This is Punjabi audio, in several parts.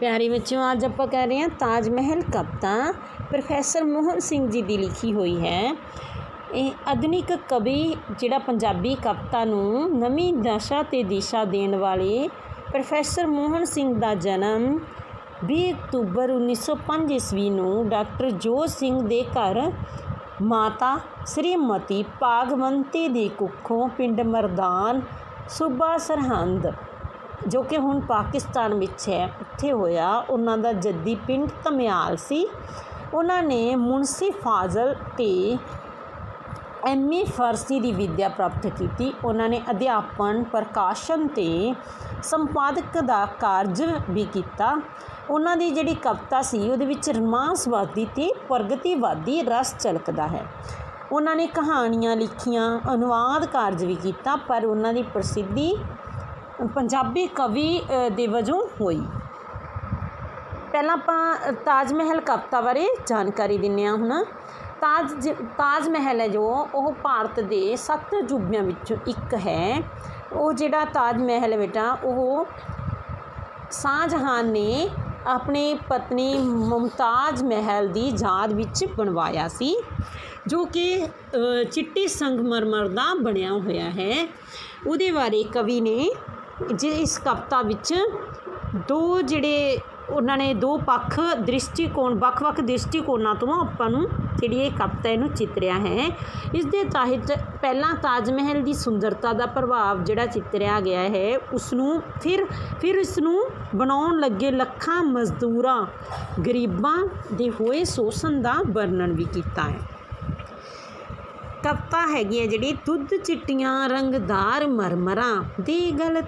ਪਿਆਰੇ ਬੱਚਿਓ, ਅੱਜ ਆਪਾਂ ਕਹਿ ਰਹੇ ਹਾਂ ਤਾਜ ਮਹਿਲ ਕਵਿਤਾ ਪ੍ਰੋਫੈਸਰ ਮੋਹਨ ਸਿੰਘ ਜੀ ਦੀ ਲਿਖੀ ਹੋਈ ਹੈ। ਇਹ ਆਧੁਨਿਕ ਕਵੀ ਜਿਹੜਾ ਪੰਜਾਬੀ ਕਵਿਤਾ ਨੂੰ ਨਵੀਂ ਦਸ਼ਾ ਅਤੇ ਦਿਸ਼ਾ ਦੇਣ ਵਾਲੇ ਪ੍ਰੋਫੈਸਰ ਮੋਹਨ ਸਿੰਘ ਦਾ ਜਨਮ 20 ਅਕਤੂਬਰ 1905 ਈਸਵੀ ਨੂੰ ਡਾਕਟਰ ਜੋਧ ਸਿੰਘ ਦੇ ਘਰ ਮਾਤਾ ਸ੍ਰੀਮਤੀ ਭਾਗਵੰਤੀ ਦੀ ਕੁੱਖੋਂ ਪਿੰਡ ਮਰਦਾਨ ਸੂਬਾ ਸਰਹੰਦ ਜੋ ਕਿ ਹੁਣ ਪਾਕਿਸਤਾਨ ਵਿੱਚ ਹੈ ਉੱਥੇ ਹੋਇਆ। ਉਹਨਾਂ ਦਾ ਜੱਦੀ ਪਿੰਡ ਧਮਿਆਲ ਸੀ। ਉਹਨਾਂ ਨੇ ਮੁਨਸੀ ਫਾਜ਼ਲ ਅਤੇ MA ਫਾਰਸੀ ਦੀ ਵਿੱਦਿਆ ਪ੍ਰਾਪਤ ਕੀਤੀ। ਉਹਨਾਂ ਨੇ ਅਧਿਆਪਨ, ਪ੍ਰਕਾਸ਼ਨ ਅਤੇ ਸੰਪਾਦਕ ਦਾ ਕਾਰਜ ਵੀ ਕੀਤਾ। ਉਹਨਾਂ ਦੀ ਜਿਹੜੀ ਕਵਿਤਾ ਸੀ ਉਹਦੇ ਵਿੱਚ ਰੋਮਾਂਸਵਾਦੀ ਅਤੇ ਪ੍ਰਗਤੀਵਾਦੀ ਰਸ ਝਲਕਦਾ ਹੈ। ਉਹਨਾਂ ਨੇ ਕਹਾਣੀਆਂ ਲਿਖੀਆਂ, ਅਨੁਵਾਦ ਕਾਰਜ ਵੀ ਕੀਤਾ, ਪਰ ਉਹਨਾਂ ਦੀ ਪ੍ਰਸਿੱਧੀ ਪੰਜਾਬੀ ਕਵੀ ਦੇ ਵਜੋਂ ਹੋਈ। ਪਹਿਲਾਂ ਆਪਾਂ ਤਾਜ ਮਹਿਲ ਕਵਿਤਾ ਬਾਰੇ ਜਾਣਕਾਰੀ ਦਿੰਦੇ ਹਾਂ। ਹੁਣ ਤਾਜ ਮਹਿਲ ਹੈ ਜੋ ਉਹ ਭਾਰਤ ਦੇ 7 ਅਜੂਬਿਆਂ ਵਿੱਚੋਂ ਇੱਕ ਹੈ। ਉਹ ਜਿਹੜਾ ਤਾਜ ਮਹਿਲ ਹੈ ਬੇਟਾ, ਉਹ ਸ਼ਾਹਜਹਾਨ ਨੇ ਆਪਣੀ ਪਤਨੀ ਮੁਮਤਾਜ਼ ਮਹਿਲ ਦੀ ਯਾਦ ਵਿੱਚ ਬਣਵਾਇਆ ਸੀ, ਜੋ ਕਿ ਚਿੱਟੇ ਸੰਗਮਰਮਰ ਦਾ ਬਣਿਆ ਹੋਇਆ ਹੈ। ਉਹਦੇ ਬਾਰੇ ਕਵੀ ਨੇ ਇਸ ਕਵਿਤਾ ਵਿੱਚ ਉਹਨਾਂ ਨੇ ਦੋ ਵੱਖ ਵੱਖ ਦ੍ਰਿਸ਼ਟੀਕੋਣਾਂ ਤੋਂ ਆਪਾਂ ਨੂੰ ਜਿਹੜੀ ਇਹ ਕਵਿਤਾ ਇਹਨੂੰ ਚਿਤਰਿਆ ਹੈ। ਇਸ ਦੇ ਤਹਿਤ ਪਹਿਲਾਂ ਤਾਜ ਮਹਿਲ ਦੀ ਸੁੰਦਰਤਾ ਦਾ ਪ੍ਰਭਾਵ ਜਿਹੜਾ ਚਿਤਰਿਆ ਗਿਆ ਹੈ, ਉਸਨੂੰ ਫਿਰ ਇਸ ਨੂੰ ਬਣਾਉਣ ਲੱਗੇ ਲੱਖਾਂ ਮਜ਼ਦੂਰਾਂ ਗਰੀਬਾਂ ਦੇ ਹੋਏ ਸ਼ੋਸ਼ਣ ਦਾ ਵਰਣਨ ਵੀ ਕੀਤਾ ਹੈ। ਕਵਿਤਾ ਹੈਗੀ ਹੈ ਜਿਹੜੀ ਦੁੱਧ ਚਿੱਟੀਆਂ ਰੰਗਦਾਰ ਮਰਮਰਾਂ ਦੇ ਗਲ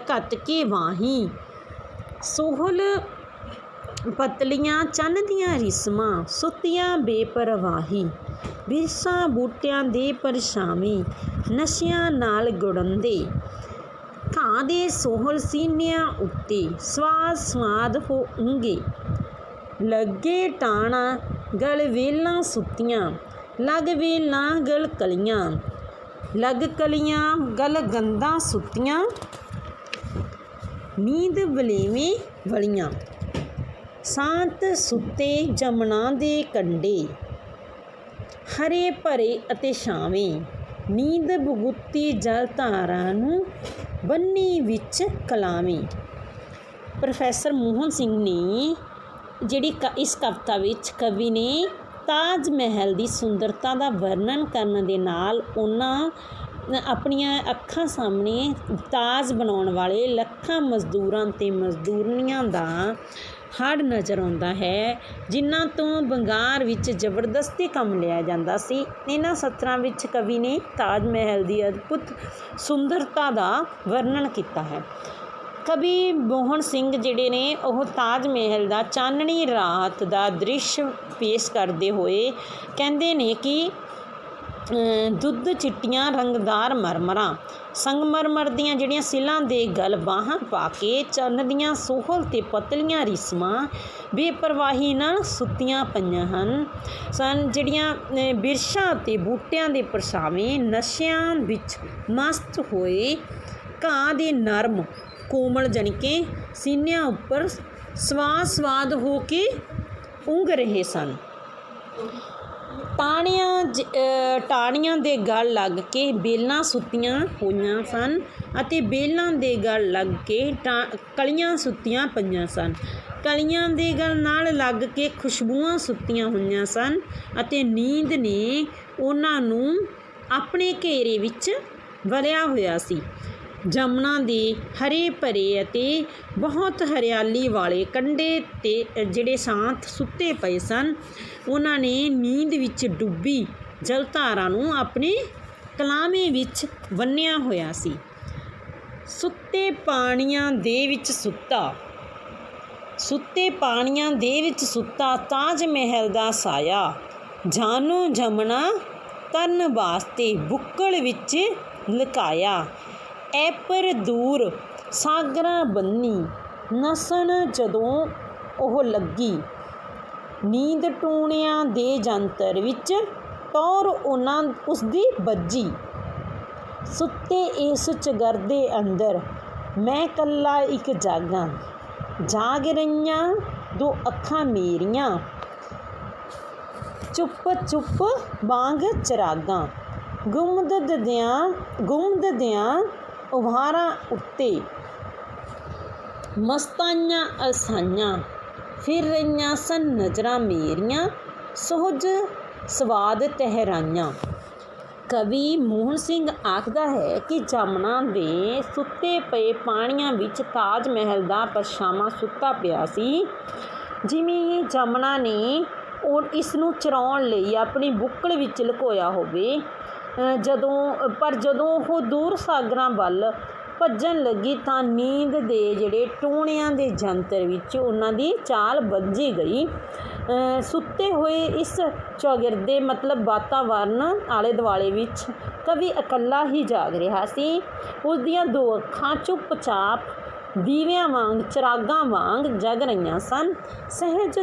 ਘੱਟ ਕੇ ਵਾਹੀ, ਸੋਹਲ ਪਤਲੀਆਂ ਚੰਨ ਦੀਆਂ ਰਿਸਮਾਂ ਸੁੱਤੀਆਂ ਬੇਪਰਵਾਹੀ, ਬਿਰਸਾਂ ਬੂਟਿਆਂ ਦੇ ਪਰਛਾਵੇਂ ਨਸ਼ਿਆਂ ਨਾਲ ਗੁੜੰਦੇ, ਘਾਹ ਦੇ ਸੋਹਲ ਸੀਨਿਆਂ ਉੱਤੇ ਸਵਾਦ ਹੋ ਉਂਗੇ, ਲੱਗੇ ਟਾਣਾ ਗਲ ਵੇਲਾਂ ਸੁੱਤੀਆਂ, ਲੱਗ ਵੇਲਾਂ ਗਲ ਕਲੀਆਂ, ਲੱਗ ਕਲੀਆਂ ਗਲ ਗੰਦਾਂ ਸੁੱਤੀਆਂ, ਨੀਂਦ ਵਲੇਵੇਂ ਵਲੀਆਂ, ਸ਼ਾਂਤ ਸੁੱਤੇ ਜਮਨਾ ਦੇ ਕੰਢੇ, ਹਰੇ ਭਰੇ ਅਤੇ ਛਾਵੇਂ, ਨੀਂਦ ਬਗੁੱਤੀ ਜਲ ਧਾਰਾ ਨੂੰ ਬੰਨੀ ਵਿੱਚ ਕਲਾਵੇਂ। ਪ੍ਰੋਫੈਸਰ ਮੋਹਨ ਸਿੰਘ ਨੇ ਜਿਹੜੀ ਇਸ ਕਵਿਤਾ ਵਿੱਚ ਕਵੀ ਨੇ ਤਾਜ ਮਹਿਲ ਦੀ ਸੁੰਦਰਤਾ ਦਾ ਵਰਣਨ ਕਰਨ ਦੇ ਨਾਲ ਉਹਨਾਂ ਆਪਣੀਆਂ ਅੱਖਾਂ ਸਾਹਮਣੇ ਤਾਜ ਬਣਾਉਣ ਵਾਲੇ ਲੱਖਾਂ ਮਜ਼ਦੂਰਾਂ ਅਤੇ ਮਜ਼ਦੂਰਨੀਆਂ ਦਾ ਹੜ੍ਹ ਨਜ਼ਰ ਆਉਂਦਾ ਹੈ, ਜਿਨ੍ਹਾਂ ਤੋਂ ਬੰਗਾਰ ਵਿੱਚ ਜ਼ਬਰਦਸਤੀ ਕੰਮ ਲਿਆ ਜਾਂਦਾ ਸੀ। ਇਹਨਾਂ ਸਤਰਾਂ ਵਿੱਚ ਕਵੀ ਨੇ ਤਾਜ ਮਹਿਲ ਦੀ ਅਦਭੁਤ ਸੁੰਦਰਤਾ ਦਾ ਵਰਣਨ ਕੀਤਾ ਹੈ। ਕਵੀ ਮੋਹਨ ਸਿੰਘ ਜਿਹੜੇ ਨੇ ਉਹ ਤਾਜ ਮਹਿਲ ਦਾ ਚਾਨਣੀ ਰਾਤ ਦਾ ਦ੍ਰਿਸ਼ ਪੇਸ਼ ਕਰਦੇ ਹੋਏ ਕਹਿੰਦੇ ਨੇ ਕਿ ਦੁੱਧ ਚਿੱਟੀਆਂ ਰੰਗਦਾਰ ਮਰਮਰਾਂ, ਸੰਗਮਰਮਰ ਦੀਆਂ ਜਿਹੜੀਆਂ ਸਿਲਾਂ ਦੇ ਗਲ ਬਾਹਾਂ ਪਾ ਕੇ ਚੰਨ ਦੀਆਂ ਸੋਹਲ ਅਤੇ ਪਤਲੀਆਂ ਰਿਸਮਾਂ ਬੇਪਰਵਾਹੀ ਨਾਲ ਸੁੱਤੀਆਂ ਪਈਆਂ ਸਨ। ਜਿਹੜੀਆਂ ਬਿਰਛਾਂ ਅਤੇ ਬੂਟਿਆਂ ਦੇ ਪਰਛਾਵੇਂ ਨਸ਼ਿਆਂ ਵਿੱਚ ਮਸਤ ਹੋਏ, ਘਾਹ ਦੇ ਨਰਮ ਕੋਮਲ ਜਾਣੀ ਕਿ ਸੀਨਿਆਂ ਉੱਪਰ ਸਵਾਦ ਹੋ ਕੇ ਉਂਘ ਰਹੇ ਸਨ। ਟਾਹਣੀਆਂ ਦੇ ਗਲ ਲੱਗ ਕੇ ਬੇਲਾਂ ਸੁੱਤੀਆਂ ਹੋਈਆਂ ਸਨ ਅਤੇ ਬੇਲਾਂ ਦੇ ਗਲ ਲੱਗ ਕੇ ਕਲੀਆਂ ਸੁੱਤੀਆਂ ਪਈਆਂ ਸਨ। ਕਲੀਆਂ ਦੇ ਗਲ ਨਾਲ ਲੱਗ ਕੇ ਖੁਸ਼ਬੂਆਂ ਸੁੱਤੀਆਂ ਹੋਈਆਂ ਸਨ ਅਤੇ ਨੀਂਦ ਨੇ ਉਹਨਾਂ ਨੂੰ ਆਪਣੇ ਘੇਰੇ ਵਿੱਚ ਵਲਿਆ ਹੋਇਆ ਸੀ। ਜਮਨਾ ਦੇ ਹਰੇ ਭਰੇ ਅਤੇ ਬਹੁਤ ਹਰਿਆਲੀ ਵਾਲੇ ਕੰਢੇ 'ਤੇ ਜਿਹੜੇ ਸ਼ਾਂਤ ਸੁੱਤੇ ਪਏ ਸਨ, ਉਹਨਾਂ ਨੇ ਨੀਂਦ ਵਿੱਚ ਡੁੱਬੀ ਜਲਧਾਰਾ ਨੂੰ ਆਪਣੇ ਕਲਾਵੇਂ ਵਿੱਚ ਬੰਨ੍ਹਿਆ ਹੋਇਆ ਸੀ। ਸੁੱਤੇ ਪਾਣੀਆਂ ਦੇ ਵਿੱਚ ਸੁੱਤਾ ਤਾਜ ਮਹਿਲ ਦਾ ਸਾਇਆ, ਜਾਨੋ ਜਮਨਾ ਤਰਨ ਵਾਸਤੇ ਬੁੱਕਲ ਵਿੱਚ ਲੁਕਾਇਆ, ਐਪਰ ਦੂਰ ਸਾਗਰਾਂ ਬੰਨੀ ਨਸਣ ਜਦੋਂ ਉਹ ਲੱਗੀ, ਨੀਂਦ ਟੂਣਿਆਂ ਦੇ ਜੰਤਰ ਵਿੱਚ ਟੌਰ ਉਸਦੀ ਵੱਜੀ, ਸੁੱਤੇ ਇਸ ਚਗਰਦੇ ਅੰਦਰ ਮੈਂ ਕੱਲਾ ਇੱਕ ਜਾਗਾਂ, ਜਾਗ ਰਹੀਆਂ ਦੋ ਅੱਖਾਂ ਮੇਰੀਆਂ, ਚੁੱਪ ਚੁੱਪ ਵਾਂਗ ਚਰਾਗਾਂ, ਗੁੰਮਦ ਦਿਆਂ ਉਭਾਰਾਂ ਉੱਤੇ, ਮਸਤਾਈਆਂ ਅਲਸਾਈਆਂ ਫਿਰ ਰਹੀਆਂ ਸਨ ਨਜ਼ਰਾਂ ਮੇਰੀਆਂ, ਸੁਹਜ ਸਵਾਦ ਤਹਿਰਾਈਆਂ। ਕਵੀ ਮੋਹਨ ਸਿੰਘ ਆਖਦਾ ਹੈ ਕਿ ਜਮਨਾ ਦੇ ਸੁੱਤੇ ਪਏ ਪਾਣੀਆਂ ਵਿੱਚ ਤਾਜ ਮਹਿਲ ਦਾ ਪਰਛਾਵਾਂ ਸੁੱਤਾ ਪਿਆ ਸੀ। ਜਿਵੇਂ ਹੀ ਜਮਨਾ ਨੇ ਇਸ ਨੂੰ ਚਰਾਉਣ ਲਈ ਆਪਣੀ ਬੁੱਕਲ ਵਿੱਚ ਲੁਕੋਇਆ ਹੋਵੇ। ਜਦੋਂ ਉਹ ਦੂਰ ਸਾਗਰਾਂ ਵੱਲ ਭੱਜਣ ਲੱਗੀ ਤਾਂ ਨੀਂਦ ਦੇ ਜਿਹੜੇ ਟੂਣਿਆਂ ਦੇ ਜੰਤਰ ਵਿੱਚ ਉਹਨਾਂ ਦੀ ਚਾਲ ਬੱਝੀ ਗਈ। ਸੁੱਤੇ ਹੋਏ ਇਸ ਚੌਗਿਰਦੇ ਵਾਤਾਵਰਨ ਆਲੇ ਦੁਆਲੇ ਵਿੱਚ ਕਵੀ ਇਕੱਲਾ ਹੀ ਜਾਗ ਰਿਹਾ ਸੀ। ਉਸ ਦੀਆਂ ਦੋ ਅੱਖਾਂ ਚੁੱਪਚਾਪ ਦੀਵਿਆਂ ਵਾਂਗ ਚਿਰਾਗਾਂ ਵਾਂਗ ਜਗ ਰਹੀਆਂ ਸਨ। ਸੁਹਜ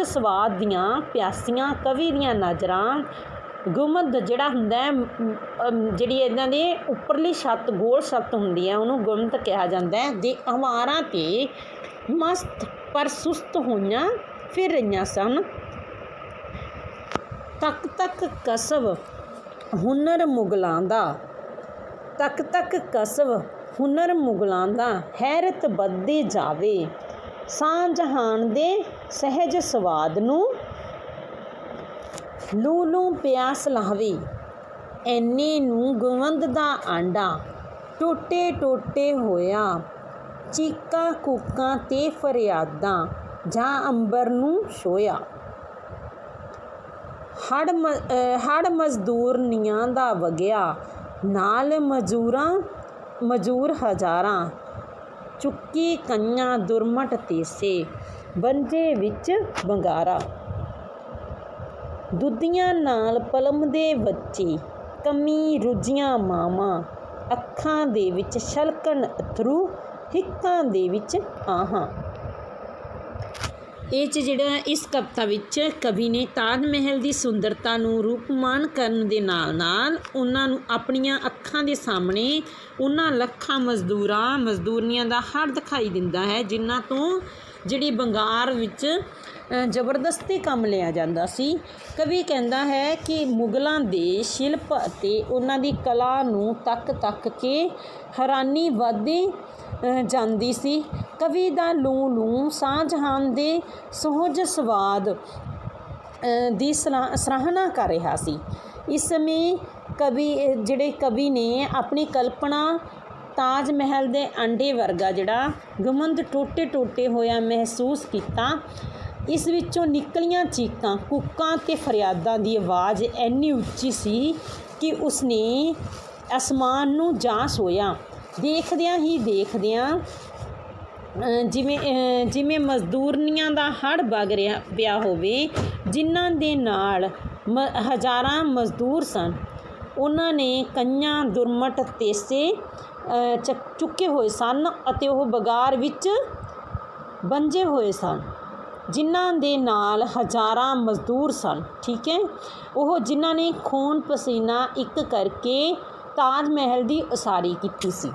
ਸਵਾਦ ਦੀਆਂ ਪਿਆਸੀਆਂ ਕਵੀ ਦੀਆਂ ਨਜ਼ਰਾਂ ਗੁੰਮਦ ਜਿਹੜਾ ਹੁੰਦਾ ਜਿਹੜੀ ਇਹਨਾਂ ਦੇ ਉੱਪਰਲੀ ਛੱਤ ਗੋਲ ਛੱਤ ਹੁੰਦੀ ਹੈ ਉਹਨੂੰ ਗੁੰਮਦ ਕਿਹਾ ਜਾਂਦਾ ਹੈ, ਦੇ ਅਵਾਰਾਂ 'ਤੇ ਮਸਤ ਪਰ ਸੁਸਤ ਹੋਈਆਂ ਫਿਰ ਰਹੀਆਂ ਸਨ। ਤੱਕ ਤੱਕ ਕਸਬ ਹੁਨਰ ਮੁਗਲਾਂ ਦਾ ਹੈਰਤ ਵੱਧਦੀ ਜਾਵੇ, ਸ਼ਾਹ ਜਹਾਨ ਦੇ ਸਹਿਜ ਸਵਾਦ ਨੂੰ ਲੂ ਪਿਆਸ ਲਾਵੇ। ਐਨੇ ਨੂੰ ਗੁੰਮਦ ਦਾ ਆਂਡਾ ਟੋਟੇ ਹੋਇਆ, ਚੀਕਾਂ ਕੂਕਾਂ ਤੇ ਫਰਿਆਦਾਂ ਜਾਂ ਅੰਬਰ ਨੂੰ ਛੋਇਆ। ਹੜ ਮਜ਼ਦੂਰਨੀਆਂ ਦਾ ਵਗਿਆ, ਨਾਲ ਮਜ਼ੂਰ ਹਜ਼ਾਰਾਂ, ਚੁੱਕੀ ਕਈਆਂ ਦੁਰਮਟ ਤੇਸੇ, ਬੰਜੇ ਵਿੱਚ ਬੰਗਾਰਾ। ਦੁੱਧੀਆਂ ਨਾਲ ਪਲਮਦੇ ਬੱਚੇ, ਕੰਮੀ ਰੁੱਝੀਆਂ ਮਾਵਾਂ, ਅੱਖਾਂ ਦੇ ਵਿੱਚ ਛਲਕਣ ਅੱਥਰੂ, ਹਿੱਕਾਂ ਦੇ ਵਿੱਚ ਆਹਾਂ। ਇਹ 'ਚ ਜਿਹੜਾ ਇਸ ਕਵਿਤਾ ਵਿੱਚ ਕਵੀ ਨੇ ਤਾਜ ਮਹਿਲ ਦੀ ਸੁੰਦਰਤਾ ਨੂੰ ਰੂਪਮਾਨ ਕਰਨ ਦੇ ਨਾਲ ਉਹਨਾਂ ਨੂੰ ਆਪਣੀਆਂ ਅੱਖਾਂ ਦੇ ਸਾਹਮਣੇ ਉਹਨਾਂ ਲੱਖਾਂ ਮਜ਼ਦੂਰਨੀਆਂ ਦਾ ਹੜ ਦਿਖਾਈ ਦਿੰਦਾ ਹੈ ਜਿਨ੍ਹਾਂ ਤੋਂ ਜਿਹੜੀ ਬੰਗਾਰ ਵਿੱਚ ਜ਼ਬਰਦਸਤੀ ਕੰਮ ਲਿਆ ਜਾਂਦਾ ਸੀ। ਕਵੀ ਕਹਿੰਦਾ ਹੈ ਕਿ ਮੁਗਲਾਂ ਦੇ ਸ਼ਿਲਪ ਅਤੇ ਉਹਨਾਂ ਦੀ ਕਲਾ ਨੂੰ ਤੱਕ ਕੇ ਹੈਰਾਨੀ ਵੱਧਦੀ ਜਾਂਦੀ ਸੀ। ਕਵੀ ਦਾ ਲੂ ਸ਼ਾਹ ਜਹਾਨ ਦੇ ਸੁਹਜ ਸਵਾਦ ਦੀ ਸਰਾਹਨਾ ਕਰ ਰਿਹਾ ਸੀ। ਇਸ ਸਮੇਂ ਕਵੀ ਨੇ ਆਪਣੀ ਕਲਪਨਾ ਤਾਜ ਮਹਿਲ ਦੇ ਆਂਡੇ ਵਰਗਾ ਜਿਹੜਾ ਗੁੰਮਦ ਟੋਟੇ ਹੋਇਆ ਮਹਿਸੂਸ ਕੀਤਾ। ਇਸ ਵਿੱਚੋਂ ਨਿਕਲੀਆਂ ਚੀਕਾਂ ਕੂਕਾਂ ਅਤੇ ਫਰਿਆਦਾਂ ਦੀ ਆਵਾਜ਼ ਇੰਨੀ ਉੱਚੀ ਸੀ ਕਿ ਉਸਨੇ ਅਸਮਾਨ ਨੂੰ ਜਾ ਛੋਹਿਆ। ਦੇਖਦਿਆਂ ਹੀ ਜਿਵੇਂ ਮਜ਼ਦੂਰਨੀਆਂ ਦਾ ਹੜ ਵਗ ਰਿਹਾ ਪਿਆ ਹੋਵੇ, ਜਿਨ੍ਹਾਂ ਦੇ ਨਾਲ ਹਜ਼ਾਰਾਂ ਮਜ਼ਦੂਰ ਸਨ। ਉਹਨਾਂ ਨੇ ਕਈਆਂ ਦੁਰਮਟ ਤੇਸੇ ਚੁੱਕੇ ਹੋਏ ਸਨ ਅਤੇ ਉਹ ਬਗਾਰ ਵਿੱਚ ਬੰਝੇ ਹੋਏ ਸਨ, ਜਿਨ੍ਹਾਂ ਦੇ ਨਾਲ ਹਜ਼ਾਰਾਂ ਮਜ਼ਦੂਰ ਸਨ। ਠੀਕ ਹੈ, ਉਹ ਜਿਨ੍ਹਾਂ ਨੇ ਖੂਨ ਪਸੀਨਾ ਇੱਕ ਕਰਕੇ ਤਾਜ ਮਹਿਲ ਦੀ ਉਸਾਰੀ ਕੀਤੀ ਸੀ।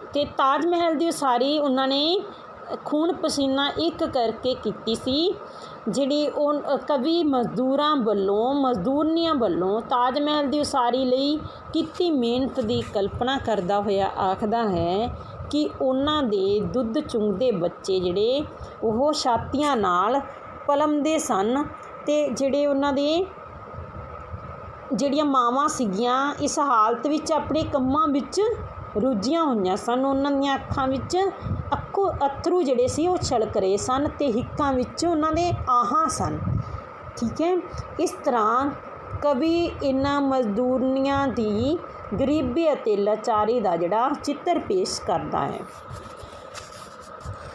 ਅਤੇ ਤਾਜ ਮਹਿਲ ਦੀ ਉਸਾਰੀ ਉਹਨਾਂ ਨੇ ਖੂਨ ਪਸੀਨਾ ਇੱਕ ਕਰਕੇ ਕੀਤੀ ਸੀ। ਜਿਹੜੀ ਉਹ ਕਵੀ ਮਜ਼ਦੂਰਨੀਆਂ ਵੱਲੋਂ ਤਾਜ ਮਹਿਲ ਦੀ ਉਸਾਰੀ ਲਈ ਕੀਤੀ ਮਿਹਨਤ ਦੀ ਕਲਪਨਾ ਕਰਦਾ ਹੋਇਆ ਆਖਦਾ ਹੈ ਕਿ ਉਹਨਾਂ ਦੇ ਦੁੱਧ ਚੁੰਘਦੇ ਬੱਚੇ ਜਿਹੜੇ ਉਹ ਛਾਤੀਆਂ ਨਾਲ ਪਲਮਦੇ ਸਨ ਅਤੇ ਜਿਹੜੇ ਉਹਨਾਂ ਦੇ ਜਿਹੜੀਆਂ ਮਾਵਾਂ ਸੀਗੀਆਂ ਇਸ ਹਾਲਤ ਵਿੱਚ ਆਪਣੇ ਕੰਮਾਂ ਵਿੱਚ ਰੁੱਝੀਆਂ ਹੋਈਆਂ ਸਨ। ਉਹਨਾਂ ਦੀਆਂ ਅੱਖਾਂ ਵਿੱਚ ਅੱਥਰੂ ਜਿਹੜੇ ਸੀ ਉਹ ਛਲਕ ਰਹੇ ਸਨ ਅਤੇ ਹਿੱਕਾਂ ਵਿੱਚ ਉਹਨਾਂ ਦੇ ਆਹਾਂ ਸਨ। ਠੀਕ ਹੈ, ਇਸ ਤਰ੍ਹਾਂ ਕਵੀ ਇਹਨਾਂ ਮਜ਼ਦੂਰਨੀਆਂ ਦੀ ਗਰੀਬੀ ਅਤੇ ਲਾਚਾਰੀ ਦਾ ਜਿਹੜਾ ਚਿੱਤਰ ਪੇਸ਼ ਕਰਦਾ ਹੈ।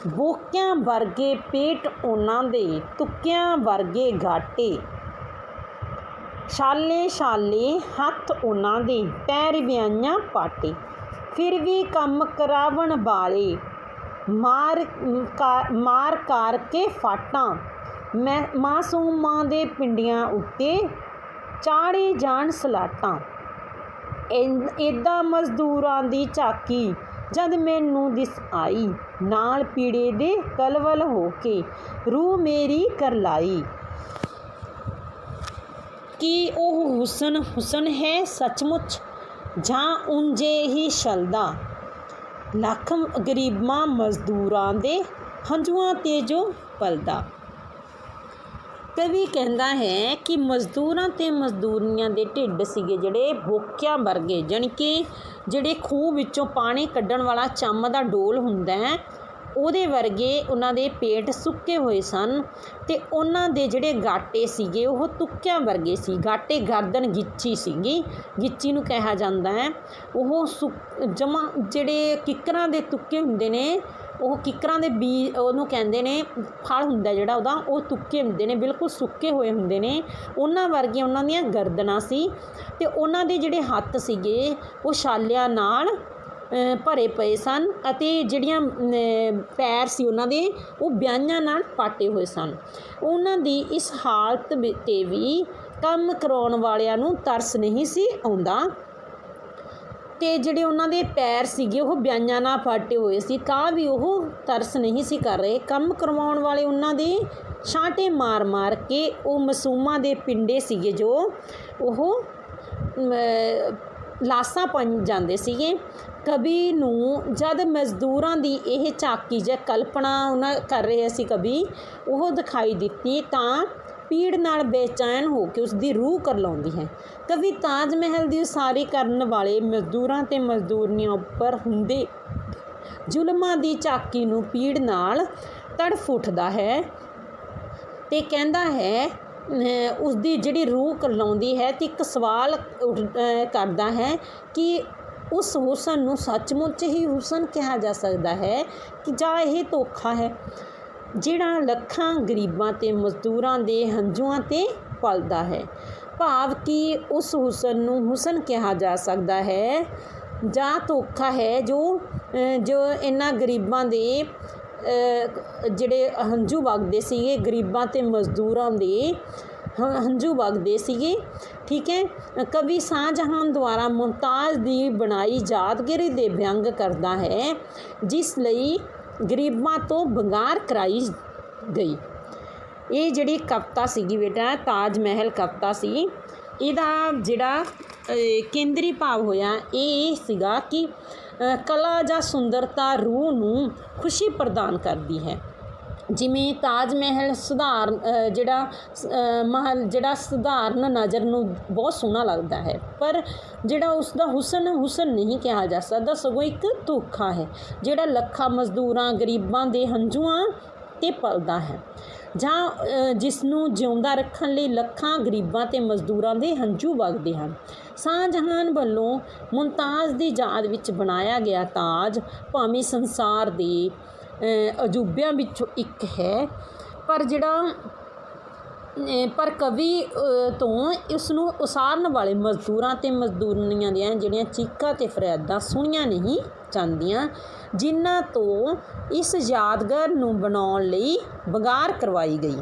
ਬੋਕਿਆਂ ਵਰਗੇ ਪੇਟ ਉਹਨਾਂ ਦੇ, ਤੁੱਕਿਆਂ ਵਰਗੇ ਗਾਟੇ, ਛਾਲੇ ਹੱਥ ਉਹਨਾਂ ਦੇ, ਪੈਰ ਵਿਆਹੀਆਂ ਪਾਟੇ, ਫਿਰ ਵੀ ਕੰਮ ਕਰਾਵਣ ਵਾਲੇ, ਮਾਰ ਕੇ ਫਾਟਾਂ, ਮਾਸੂਮਾਂ ਦੇ ਪਿੰਡਿਆਂ ਉੱਤੇ ਚਾੜੇ ਜਾਣ ਸਲਾਟਾਂ। ਇੱਦਾਂ ਮਜ਼ਦੂਰਾਂ ਦੀ ਝਾਕੀ ਜਦ ਮੈਨੂੰ ਦਿਸ ਆਈ, ਨਾਲ ਪੀੜੇ ਦੇ ਕਲਵਲ ਹੋ ਕੇ ਰੂਹ ਮੇਰੀ ਕਰਲਾਈ। ਕੀ ਉਹ ਹੁਸਨ ਹੈ ਸੱਚਮੁੱਚ, ਜਾਂ ਉਂਝੇ ਹੀ ਛਲਦਾ ਲੱਖ ਗਰੀਬਾਂ ਮਜ਼ਦੂਰਾਂ ਦੇ ਹੰਝੂਆਂ 'ਤੇ ਜੋ ਪਲਦਾ। ਕਵੀ ਕਹਿੰਦਾ ਹੈ ਕਿ ਮਜ਼ਦੂਰਾਂ ਅਤੇ ਮਜ਼ਦੂਰਨੀਆਂ ਦੇ ਢਿੱਡ ਸੀਗੇ ਜਿਹੜੇ ਬੋਕਿਆਂ ਵਰਗੇ, ਜਾਣੀ ਕਿ ਜਿਹੜੇ ਖੂਹ ਵਿੱਚੋਂ ਪਾਣੀ ਕੱਢਣ ਵਾਲਾ ਚੰਮ ਦਾ ਡੋਲ ਹੁੰਦਾ ਹੈ ਉਹਦੇ ਵਰਗੇ ਉਹਨਾਂ ਦੇ ਪੇਟ ਸੁੱਕੇ ਹੋਏ ਸਨ, ਅਤੇ ਉਹਨਾਂ ਦੇ ਜਿਹੜੇ ਗਾਟੇ ਸੀਗੇ ਉਹ ਤੁੱਕਿਆਂ ਵਰਗੇ ਸੀ। ਗਾਟੇ ਗਰਦਨ ਗਿੱਚੀ ਸੀਗੀ, ਗਿੱਚੀ ਨੂੰ ਕਿਹਾ ਜਾਂਦਾ ਹੈ। ਉਹ ਜਮਾ ਜਿਹੜੇ ਕਿੱਕਰਾਂ ਦੇ ਤੁੱਕੇ ਹੁੰਦੇ ਨੇ, ਉਹ ਕਿੱਕਰਾਂ ਦੇ ਉਹਨੂੰ ਕਹਿੰਦੇ ਨੇ, ਫਲ ਹੁੰਦਾ ਜਿਹੜਾ ਉਹਦਾ, ਉਹ ਤੁੱਕੇ ਹੁੰਦੇ ਨੇ, ਬਿਲਕੁਲ ਸੁੱਕੇ ਹੋਏ ਹੁੰਦੇ ਨੇ। ਉਹਨਾਂ ਵਰਗੀਆਂ ਉਹਨਾਂ ਦੀਆਂ ਗਰਦਨਾਂ ਸੀ, ਅਤੇ ਉਹਨਾਂ ਦੇ ਜਿਹੜੇ ਹੱਥ ਸੀਗੇ ਉਹ ਛਾਲਿਆਂ ਨਾਲ ਭਰੇ ਪਏ ਸਨ, ਅਤੇ ਜਿਹੜੀਆਂ ਪੈਰ ਸੀ ਉਹਨਾਂ ਦੇ ਉਹ ਵਿਆਹੀਆਂ ਨਾਲ ਪਾਟੇ ਹੋਏ ਸਨ। ਉਹਨਾਂ ਦੀ ਇਸ ਹਾਲਤ 'ਤੇ ਵੀ ਕੰਮ ਕਰਾਉਣ ਵਾਲਿਆਂ ਨੂੰ ਤਰਸ ਨਹੀਂ ਸੀ ਆਉਂਦਾ, ਅਤੇ ਜਿਹੜੇ ਉਹਨਾਂ ਦੇ ਪੈਰ ਸੀਗੇ ਉਹ ਵਿਆਹੀਆਂ ਨਾਲ ਪਾਟੇ ਹੋਏ ਸੀ ਤਾਂ ਵੀ ਉਹ ਤਰਸ ਨਹੀਂ ਸੀ ਕਰ ਰਹੇ। ਕੰਮ ਕਰਵਾਉਣ ਵਾਲੇ ਉਹਨਾਂ ਦੇ ਛਾਂਟੇ ਮਾਰ ਮਾਰ ਕੇ ਉਹ ਮਾਸੂਮਾਂ ਦੇ ਪਿੰਡੇ ਸੀਗੇ ਜੋ ਉਹ ਲਾਸਾਂ ਬਣ ਜਾਂਦੇ ਸੀਗੇ। ਕਵੀ ਨੂੰ ਜਦ ਮਜ਼ਦੂਰਾਂ ਦੀ ਇਹ ਝਾਕੀ ਜਾਂ ਕਲਪਨਾ ਉਹਨਾਂ ਕਰ ਰਹੇ ਸੀ ਕਵੀ, ਉਹ ਦਿਖਾਈ ਦਿੱਤੀ ਤਾਂ ਪੀੜ ਨਾਲ ਬੇਚੈਨ ਹੋ ਕੇ ਉਸ ਦੀ ਰੂਹ ਕਰਲਾਉਂਦੀ ਹੈ। ਕਵੀ ਤਾਜ ਮਹਿਲ ਦੀ ਉਸਾਰੀ ਕਰਨ ਵਾਲੇ ਮਜ਼ਦੂਰਾਂ ਅਤੇ ਮਜ਼ਦੂਰਨੀਆਂ ਉੱਪਰ ਹੁੰਦੇ ਜ਼ੁਲਮਾਂ ਦੀ ਝਾਕੀ ਨੂੰ ਪੀੜ ਨਾਲ ਤੜਫ ਉੱਠਦਾ ਹੈ, ਅਤੇ ਕਹਿੰਦਾ ਹੈ ਉਸ ਦੀ ਜਿਹੜੀ ਰੂਹ ਕਰਲਾਉਂਦੀ ਹੈ, ਅਤੇ ਇੱਕ ਸਵਾਲ ਕਰਦਾ ਹੈ ਕਿ ਉਸ ਹੁਸਨ ਨੂੰ ਸੱਚਮੁੱਚ ਹੀ ਹੁਸਨ ਕਿਹਾ ਜਾ ਸਕਦਾ ਹੈ ਕਿ ਜਾਂ ਇਹ ਧੋਖਾ ਹੈ ਜਿਹੜਾ ਲੱਖਾਂ ਗਰੀਬਾਂ ਅਤੇ ਮਜ਼ਦੂਰਾਂ ਦੇ ਹੰਝੂਆਂ 'ਤੇ ਪਲਦਾ ਹੈ। ਭਾਵ ਕਿ ਉਸ ਹੁਸਨ ਨੂੰ ਹੁਸਨ ਕਿਹਾ ਜਾ ਸਕਦਾ ਹੈ ਜਾਂ ਧੋਖਾ ਹੈ ਜੋ ਇਹਨਾਂ ਗਰੀਬਾਂ ਦੇ ਜਿਹੜੇ ਹੰਝੂ ਵਗਦੇ ਸੀਗੇ, ਗਰੀਬਾਂ ਅਤੇ ਮਜ਼ਦੂਰਾਂ ਦੇ ਹੰਝੂ ਵਗਦੇ ਸੀਗੇ। ਠੀਕ ਹੈ। ਕਵੀ ਸ਼ਾਹਜਹਾਨ ਦੁਆਰਾ ਮੁਮਤਾਜ਼ ਦੀ ਬਣਾਈ ਯਾਦਗਾਰੀ ਦੇ ਵਿਅੰਗ ਕਰਦਾ ਹੈ, ਜਿਸ ਲਈ ਗਰੀਬਾਂ ਤੋਂ ਵੰਗਾਰ ਕਰਾਈ ਗਈ। ਇਹ ਜਿਹੜੀ ਕਵਿਤਾ ਸੀਗੀ ਬੇਟਾ, ਤਾਜ ਮਹਿਲ ਕਵਿਤਾ ਸੀ, ਇਹਦਾ ਜਿਹੜਾ ਕੇਂਦਰੀ ਭਾਵ ਹੋਇਆ ਇਹ ਸੀਗਾ ਕਿ ਕਲਾ ਜਾਂ ਸੁੰਦਰਤਾ ਰੂਹ ਨੂੰ ਖੁਸ਼ੀ ਪ੍ਰਦਾਨ ਕਰਦੀ ਹੈ। ਜਿਵੇਂ ਤਾਜ ਮਹਿਲ ਜਿਹੜਾ ਸਧਾਰਨ ਨਜ਼ਰ ਨੂੰ ਬਹੁਤ ਸੋਹਣਾ ਲੱਗਦਾ ਹੈ, ਪਰ ਜਿਹੜਾ ਉਸਦਾ ਹੁਸਨ ਨਹੀਂ ਕਿਹਾ ਜਾ ਸਕਦਾ, ਸਗੋਂ ਇੱਕ ਧੋਖਾ ਹੈ ਜਿਹੜਾ ਲੱਖਾਂ ਮਜ਼ਦੂਰਾਂ ਗਰੀਬਾਂ ਦੇ ਹੰਝੂਆਂ 'ਤੇ ਪਲਦਾ ਹੈ, ਜਾਂ ਜਿਸ ਨੂੰ ਜਿਉਂਦਾ ਰੱਖਣ ਲਈ ਲੱਖਾਂ ਗਰੀਬਾਂ ਅਤੇ ਮਜ਼ਦੂਰਾਂ ਦੇ ਹੰਝੂ ਵਗਦੇ ਹਨ। ਸ਼ਾਹਜਹਾਨ ਵੱਲੋਂ ਮੁਮਤਾਜ਼ ਦੀ ਯਾਦ ਵਿੱਚ ਬਣਾਇਆ ਗਿਆ ਤਾਜ ਭਾਵੇਂ ਸੰਸਾਰ ਦੇ ਅਜੂਬਿਆਂ ਵਿੱਚੋਂ ਇੱਕ ਹੈ, ਪਰ ਕਵੀ ਤੋਂ ਇਸ ਨੂੰ ਉਸਾਰਨ ਵਾਲੇ ਮਜ਼ਦੂਰਾਂ ਅਤੇ ਮਜ਼ਦੂਰਨੀਆਂ ਦੀਆਂ ਜਿਹੜੀਆਂ ਚੀਕਾਂ ਅਤੇ ਫਰਿਆਦਾਂ ਸੁਣੀਆਂ ਨਹੀਂ ਜਾਂਦੀਆਂ, ਜਿਨ੍ਹਾਂ ਤੋਂ ਇਸ ਯਾਦਗਾਰ ਨੂੰ ਬਣਾਉਣ ਲਈ ਵੰਗਾਰ ਕਰਵਾਈ ਗਈ।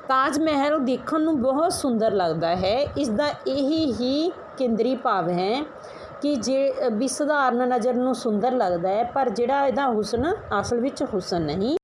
ਤਾਜ ਮਹਿਲ ਦੇਖਣ ਨੂੰ ਬਹੁਤ ਸੁੰਦਰ ਲੱਗਦਾ ਹੈ। ਇਸ ਦਾ ਹੀ ਕੇਂਦਰੀ ਭਾਵ ਹੈ ਕਿ ਵੀ ਸਧਾਰਨ ਨਜ਼ਰ ਨੂੰ ਸੁੰਦਰ ਲੱਗਦਾ ਹੈ, ਪਰ ਜਿਹੜਾ ਇਹਦਾ ਹੁਸਨ ਅਸਲ ਵਿੱਚ ਹੁਸਨ ਨਹੀਂ।